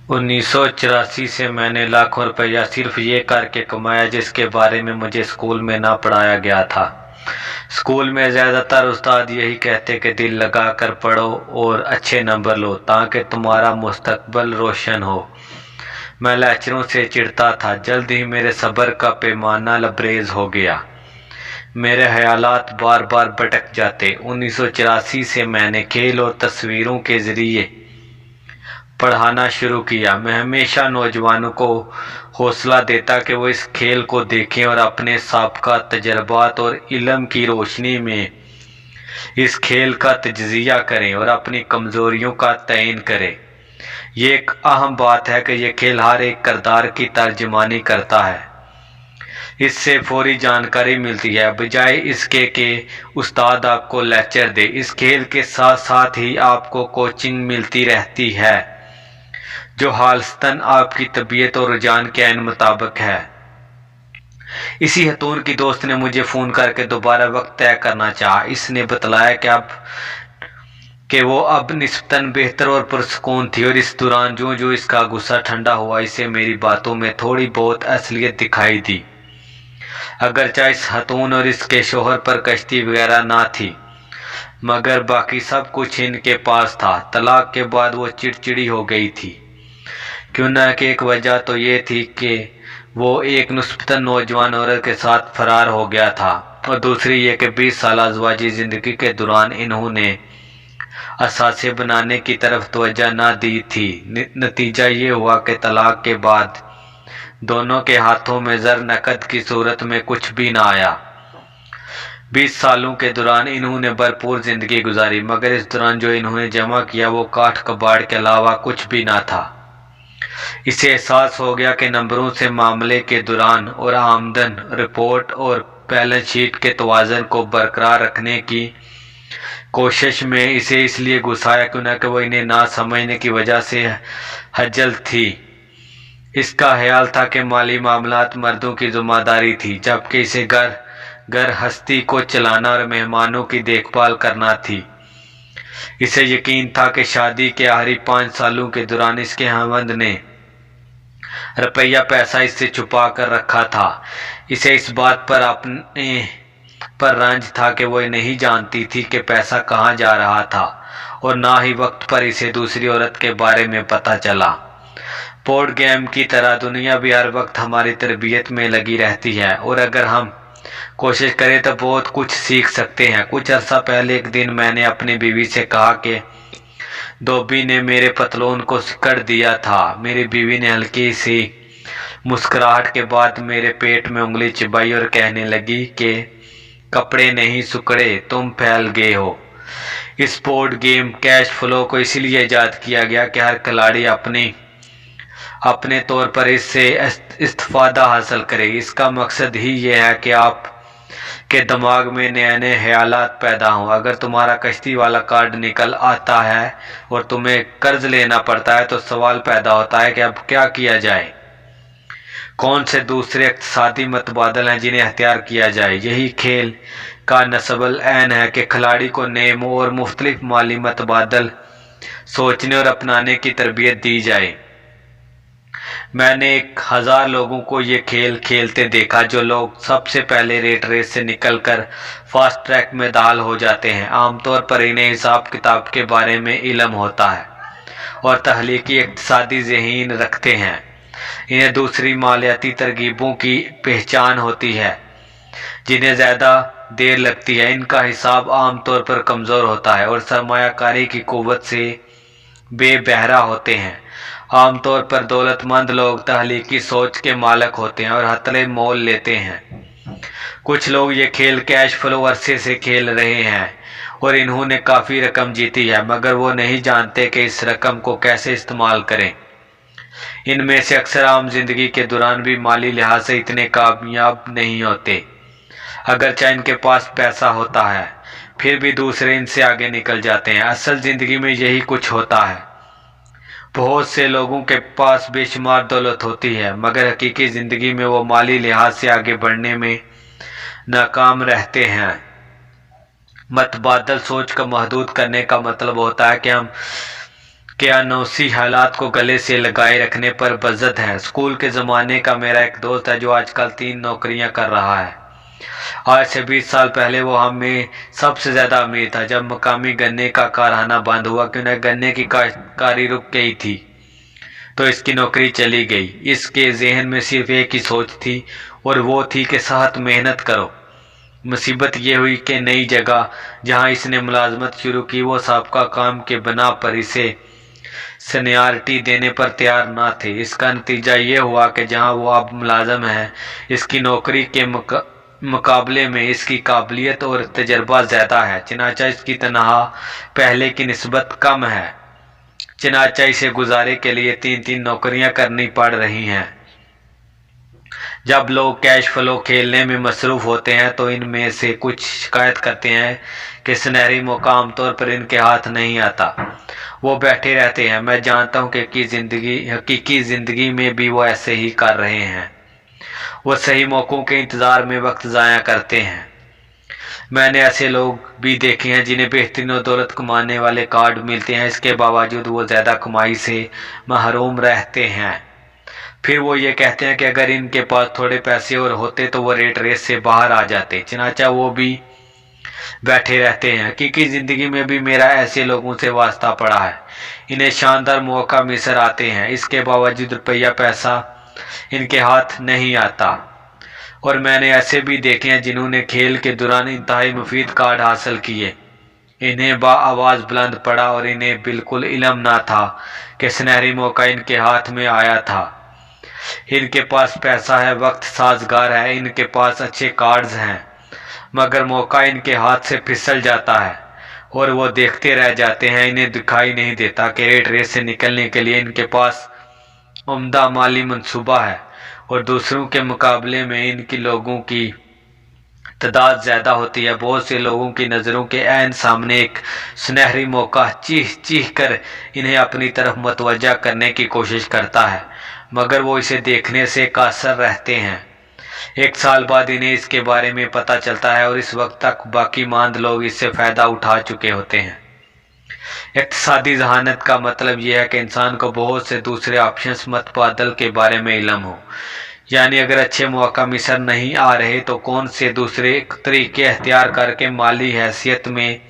1984 से मैंने लाखों रुपया सिर्फ ये करके कमाया जिसके बारे में मुझे स्कूल में ना पढ़ाया गया था। स्कूल में ज़्यादातर उस्ताद यही कहते कि दिल लगा कर पढ़ो और अच्छे नंबर लो ताकि तुम्हारा मुस्तकबिल रोशन हो। मैं लेक्चरों से चिढ़ता था। जल्द ही मेरे सब्र का पैमाना लबरेज हो गया। मेरे ख्यालात बार बार भटक जाते। 1984 से मैंने खेल और तस्वीरों के ज़रिए पढ़ाना शुरू किया। मैं हमेशा नौजवानों को हौसला देता कि वो इस खेल को देखें और अपने साबका तजर्बात और इल्म की रोशनी में इस खेल का तज्ज़िया करें और अपनी कमज़ोरियों का तयन करें। ये एक अहम बात है कि यह खेल हर एक किरदार की तर्जमानी करता है। इससे फौरी जानकारी मिलती है बजाय इसके कि उस्ताद आपको लेक्चर दे। इस खेल के साथ साथ ही आपको कोचिंग मिलती रहती है जो हालतन आपकी तबीयत और रुझान के ऐन मुताबिक है। इसी हतून की दोस्त ने मुझे फ़ोन करके दोबारा वक्त तय करना चाहा। इसने बतलाया कि वो अब निस्बतन बेहतर और पुरसकून थी और इस दौरान जो जो इसका गुस्सा ठंडा हुआ इसे मेरी बातों में थोड़ी बहुत असलियत दिखाई दी। अगरचे इस हतून और इसके शोहर पर कश्ती वगैरह ना थी मगर बाकी सब कुछ इनके पास था। तलाक के बाद वो चिड़चिड़ी हो गई थी। क्यों न कि एक वजह तो ये थी कि वो एक निस्बतन नौजवान औरत के साथ फरार हो गया था और दूसरी ये कि 20 साल अज़वाजी ज़िंदगी के दौरान इन्होंने असासे बनाने की तरफ तवज्जो ना दी थी। नतीजा ये हुआ कि तलाक के बाद दोनों के हाथों में ज़र नकद की सूरत में कुछ भी ना आया। 20 सालों के दौरान इन्होंने भरपूर ज़िंदगी गुजारी मगर इस दौरान जो इन्होंने जमा किया वो काठ कबाड़ के अलावा कुछ भी ना था। इसे एहसास हो गया कि नंबरों से मामले के दौरान और आमदन रिपोर्ट और बैलेंस शीट के तवाज़न को बरकरार रखने की कोशिश में इसे इसलिए गुस्साया क्यों न कि वो इन्हें ना समझने की वजह से हजल थी। इसका ख्याल था कि माली मामलात मर्दों की जिम्मेदारी थी जबकि इसे घर हस्ती को चलाना और मेहमानों की देखभाल करना थी। इसे यकीन था कि शादी के आखिरी 5 सालों के दौरान इसके हमद ने रुपया पैसा इससे छुपा कर रखा था। इसे इस बात पर अपने पर रंज था कि वो नहीं जानती थी कि पैसा कहाँ जा रहा था और ना ही वक्त पर इसे दूसरी औरत के बारे में पता चला। बोर्ड गेम की तरह दुनिया भी हर वक्त हमारी तरबियत में लगी रहती है और अगर हम कोशिश करें तो बहुत कुछ सीख सकते हैं। कुछ अर्सा पहले एक दिन मैंने अपनी बीवी से कहा कि धोबी ने मेरे पतलून को सिकड़ दिया था। मेरी बीवी ने हल्की सी मुस्कुराहट के बाद मेरे पेट में उंगली चिबाई और कहने लगी कि कपड़े नहीं सुकड़े, तुम फैल गए हो। इस बोर्ड गेम कैश फ्लो को इसीलिए ईजाद किया गया कि हर खिलाड़ी अपने तौर पर इससे इस्तिफादा हासिल करे। इसका मकसद ही यह है कि आप के दिमाग में नए नए ख्यालात पैदा हों। अगर तुम्हारा कश्ती वाला कार्ड निकल आता है और तुम्हें कर्ज लेना पड़ता है तो सवाल पैदा होता है कि अब क्या किया जाए। कौन से दूसरे इक़्तिसादी मतबादल हैं जिन्हें अख्तियार किया जाए। यही खेल का नस्बुल ऐन है कि खिलाड़ी को नए और मुख्तलिफ माली मतबादल सोचने और अपनाने की तरबियत दी जाए। मैंने 1000 लोगों को ये खेल खेलते देखा। जो लोग सबसे पहले रेट रेस से निकलकर फास्ट ट्रैक में दाखिल हो जाते हैं आमतौर पर इन्हें हिसाब किताब के बारे में इल्म होता है और तहलीकी इक़्तिसादी ज़हन रखते हैं। इन्हें दूसरी मालियाती तरकीबों की पहचान होती है जिन्हें ज़्यादा देर लगती है। इनका हिसाब आमतौर पर कमज़ोर होता है और सरमायाकारी की क़ुव्वत से बेबहरा होते हैं। आमतौर पर दौलतमंद लोग तहलीकी सोच के मालिक होते हैं और हतले मोल लेते हैं। कुछ लोग ये खेल कैश फ्लो अरसे से खेल रहे हैं और इन्होंने काफ़ी रकम जीती है मगर वो नहीं जानते कि इस रकम को कैसे इस्तेमाल करें। इनमें से अक्सर आम जिंदगी के दौरान भी माली लिहाज से इतने कामयाब नहीं होते। अगरचे इनके पास पैसा होता है फिर भी दूसरे इनसे आगे निकल जाते हैं। असल ज़िंदगी में यही कुछ होता है। बहुत से लोगों के पास बेशुमार दौलत होती है मगर हकीकी ज़िंदगी में वो माली लिहाज से आगे बढ़ने में नाकाम रहते हैं। मतबादल सोच को महदूद करने का मतलब होता है कि हम के अनोसी हालात को गले से लगाए रखने पर बज़द है। स्कूल के ज़माने का मेरा एक दोस्त है जो आजकल 3 नौकरियां कर रहा है। आज से 20 साल पहले वो हम में सबसे ज़्यादा अमीर था। जब मकामी गन्ने का कारखाना बंद हुआ कि उन्हें गन्ने की काश्तकारी रुक गई थी तो इसकी नौकरी चली गई। इसके जहन में सिर्फ एक ही सोच थी और वो थी कि सख्त मेहनत करो। मुसीबत ये हुई कि नई जगह जहां इसने मुलाजमत शुरू की वो सबका काम के बना पर इसे सीनियरिटी देने पर तैयार ना थे। इसका नतीजा ये हुआ कि जहां वो अब मुलाजम है इसकी नौकरी के मुकाबले में इसकी काबिलियत और तजर्बा ज़्यादा है, चनाचा इसकी तनख्वाह पहले की निस्बत कम है। चनाचा इसे गुजारे के लिए 3-3 नौकरियां करनी पड़ रही हैं। जब लोग कैश फ्लो खेलने में मसरूफ़ होते हैं तो इनमें से कुछ शिकायत करते हैं कि सुनहरी मौका आमतौर पर इनके हाथ नहीं आता, वो बैठे रहते हैं। मैं जानता हूँ कि हकीकी ज़िंदगी में भी वो ऐसे ही कर रहे हैं। वो सही मौक़ों के इंतज़ार में वक्त ज़ाया करते हैं। मैंने ऐसे लोग भी देखे हैं जिन्हें बेहतरीन और दौलत कमाने वाले कार्ड मिलते हैं, इसके बावजूद वो ज़्यादा कमाई से महरूम रहते हैं। फिर वो ये कहते हैं कि अगर इनके पास थोड़े पैसे और होते तो वो रेट रेस से बाहर आ जाते, चनाचा वो भी बैठे रहते हैं। हकीकी ज़िंदगी में भी मेरा ऐसे लोगों से वास्ता पड़ा है। इन्हें शानदार मौका मिसर आते हैं, इसके बावजूद रुपया पैसा इनके हाथ नहीं आता। और मैंने ऐसे भी देखे हैं जिन्होंने खेल के दौरान इंतहाई मुफीद कार्ड हासिल किए। इन्हें आवाज़ बुलंद पड़ा और इन्हें बिल्कुल इल्म ना था कि सुनहरी मौका इनके हाथ में आया था। इनके पास पैसा है, वक्त साजगार है, इनके पास अच्छे कार्ड्स हैं, मगर मौका इनके हाथ से फिसल जाता है और वो देखते रह जाते हैं। इन्हें दिखाई नहीं देता कि रेट रेस से निकलने के लिए इनके पास उम्दा माली मंसूबा है और दूसरों के मुकाबले में इनकी लोगों की तादाद ज़्यादा होती है। बहुत से लोगों की नज़रों के ऐन सामने एक सुनहरी मौका चीख चीख कर इन्हें अपनी तरफ मतवज्जा करने की कोशिश करता है, मगर वो इसे देखने से कासर रहते हैं। 1 साल बाद इन्हें इसके बारे में पता चलता है और इस वक्त तक बाकी मांद लोग इससे फ़ायदा उठा चुके होते हैं। इक़्तिसादी ज़हानत का मतलब यह है कि इंसान को बहुत से दूसरे ऑप्शंस मतबादल के बारे में इल्म हो, यानी अगर अच्छे मौका मिसर नहीं आ रहे तो कौन से दूसरे तरीके अख्तियार करके माली हैसियत में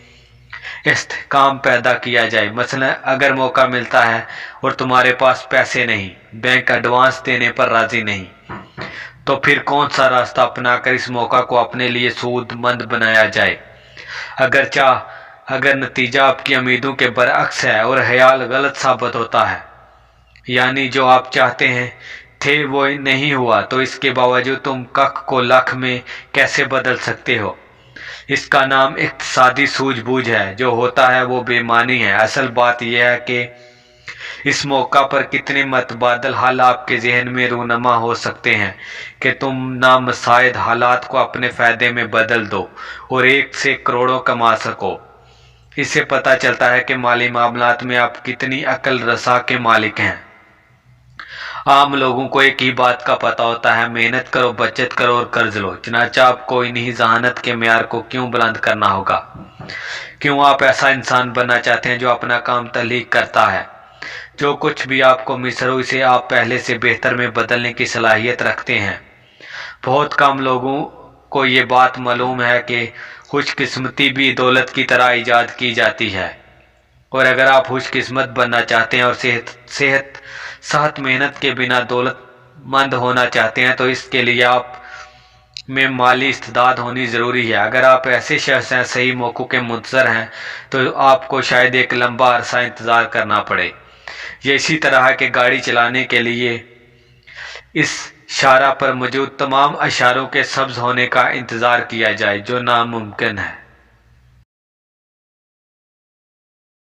इस्तेहकाम पैदा किया जाए। मसलन अगर मौका मिलता है और तुम्हारे पास पैसे नहीं, बैंक एडवांस देने पर राज़ी नहीं, तो फिर कौन सा रास्ता अपनाकर इस मौका को अपने लिए सूदमंद बनाया जाए। अगर नतीजा आपकी उम्मीदों के बरअक्स है और ख्याल गलत साबित होता है, यानी जो आप चाहते हैं थे वो नहीं हुआ, तो इसके बावजूद तुम कख को लख में कैसे बदल सकते हो। इसका नाम इक़्तिसादी सूझबूझ है। जो होता है वो बेईमानी है। असल बात यह है कि इस मौका पर कितने मतबादल हाल आपके जहन में रूनमा हो सकते हैं कि तुम नामसाइद हालात को अपने फ़ायदे में बदल दो और 1 से करोड़ों कमा सको। इससे पता चलता है कि माली मामलात में आप कितनी अक्ल रसा के मालिक हैं। आम लोगों को एक ही बात का पता होता है, मेहनत करो, बचत करो और कर्ज लो। चनाचा आपको इन्हीं ज़हानत के मेयार को क्यों बुलंद करना होगा? क्यों आप ऐसा इंसान बनना चाहते हैं जो अपना काम तहलीक करता है? जो कुछ भी आपको मिसर हो इसे आप पहले से बेहतर में बदलने की सलाहियत रखते हैं। बहुत कम लोगों को ये बात मालूम है कि खुशकिस्मती भी दौलत की तरह ईजाद की जाती है, और अगर आप खुशकिस्मत बनना चाहते हैं और सख्त मेहनत के बिना दौलतमंद होना चाहते हैं तो इसके लिए आप में माली इस्तेदाद होनी ज़रूरी है। अगर आप ऐसे शख्स हैं, सही मौक़ों के मुंतज़र हैं, तो आपको शायद एक लंबा अरसा इंतज़ार करना पड़े। ये इसी तरह है कि गाड़ी चलाने के लिए इस शारा पर मौजूद तमाम अशारों के सब्ज़ होने का इंतज़ार किया जाए, जो नामुमकिन है।